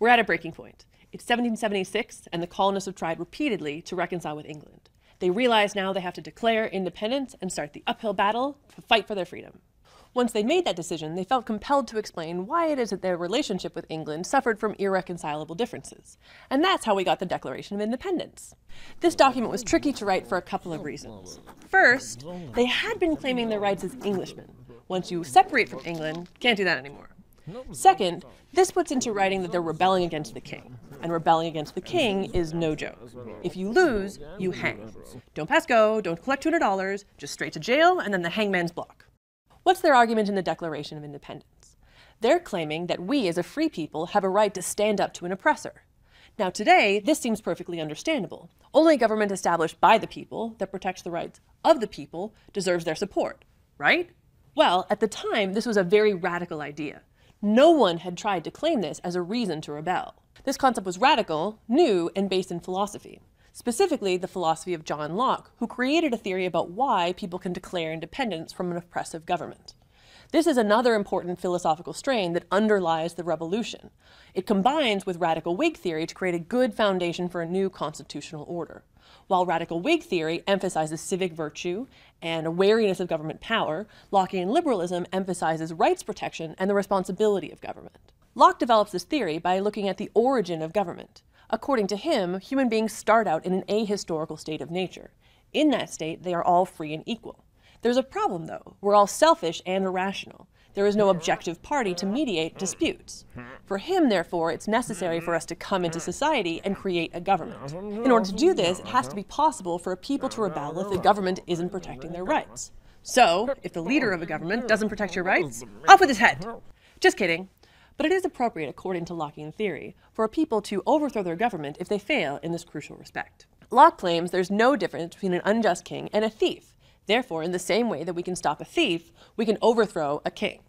We're at a breaking point. It's 1776, and the colonists have tried repeatedly to reconcile with England. They realize now they have to declare independence and start the uphill battle to fight for their freedom. Once they made that decision, they felt compelled to explain why it is that their relationship with England suffered from irreconcilable differences. And that's how we got the Declaration of Independence. This document was tricky to write for a couple of reasons. First, they had been claiming their rights as Englishmen. Once you separate from England, can't do that anymore. Second, this puts into writing that they're rebelling against the king. And rebelling against the king is no joke. If you lose, you hang. Don't pass go, don't collect $200, just straight to jail and then the hangman's block. What's their argument in the Declaration of Independence? They're claiming that we as a free people have a right to stand up to an oppressor. Now today, this seems perfectly understandable. Only a government established by the people that protects the rights of the people deserves their support, right? Well, at the time, this was a very radical idea. No one had tried to claim this as a reason to rebel. This concept was radical, new, and based in philosophy. Specifically, the philosophy of John Locke, who created a theory about why people can declare independence from an oppressive government. This is another important philosophical strain that underlies the revolution. It combines with radical Whig theory to create a good foundation for a new constitutional order. While radical Whig theory emphasizes civic virtue and a wariness of government power, Lockean liberalism emphasizes rights protection and the responsibility of government. Locke develops this theory by looking at the origin of government. According to him, human beings start out in an ahistorical state of nature. In that state, they are all free and equal. There's a problem, though. We're all selfish and irrational. There is no objective party to mediate disputes. For him, therefore, it's necessary for us to come into society and create a government. In order to do this, it has to be possible for a people to rebel if the government isn't protecting their rights. So, if the leader of a government doesn't protect your rights, off with his head! Just kidding. But it is appropriate, according to Lockean theory, for a people to overthrow their government if they fail in this crucial respect. Locke claims there's no difference between an unjust king and a thief. Therefore, in the same way that we can stop a thief, we can overthrow a king.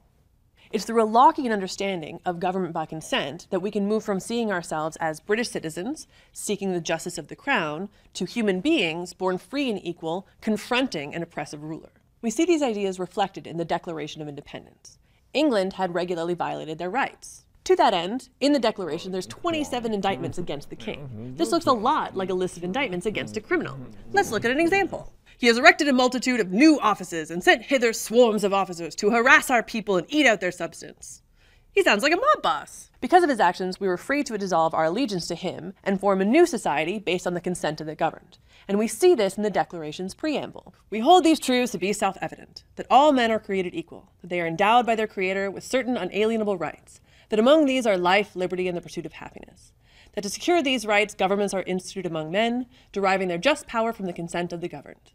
It's through a Lockean understanding of government by consent that we can move from seeing ourselves as British citizens, seeking the justice of the crown, to human beings born free and equal, confronting an oppressive ruler. We see these ideas reflected in the Declaration of Independence. England had regularly violated their rights. To that end, in the Declaration, there's 27 indictments against the king. This looks a lot like a list of indictments against a criminal. Let's look at an example. He has erected a multitude of new offices and sent hither swarms of officers to harass our people and eat out their substance. He sounds like a mob boss. Because of his actions, we were free to dissolve our allegiance to him and form a new society based on the consent of the governed. And we see this in the Declaration's preamble. We hold these truths to be self-evident, that all men are created equal, that they are endowed by their Creator with certain unalienable rights, that among these are life, liberty, and the pursuit of happiness, that to secure these rights, governments are instituted among men, deriving their just power from the consent of the governed.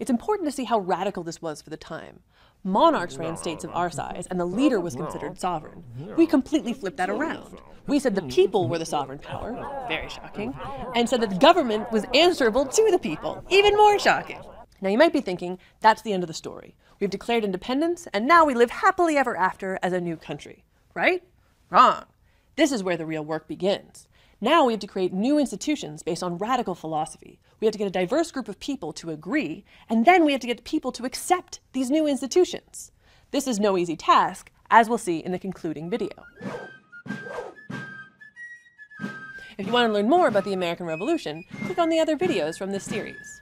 It's important to see how radical this was for the time. Monarchs ran states of our size, and the leader was considered sovereign. We completely flipped that around. We said the people were the sovereign power, very shocking, and said that the government was answerable to the people, even more shocking. Now you might be thinking, that's the end of the story. We've declared independence, and now we live happily ever after as a new country, right? Wrong. This is where the real work begins. Now we have to create new institutions based on radical philosophy. We have to get a diverse group of people to agree, and then we have to get people to accept these new institutions. This is no easy task, as we'll see in the concluding video. If you want to learn more about the American Revolution, click on the other videos from this series.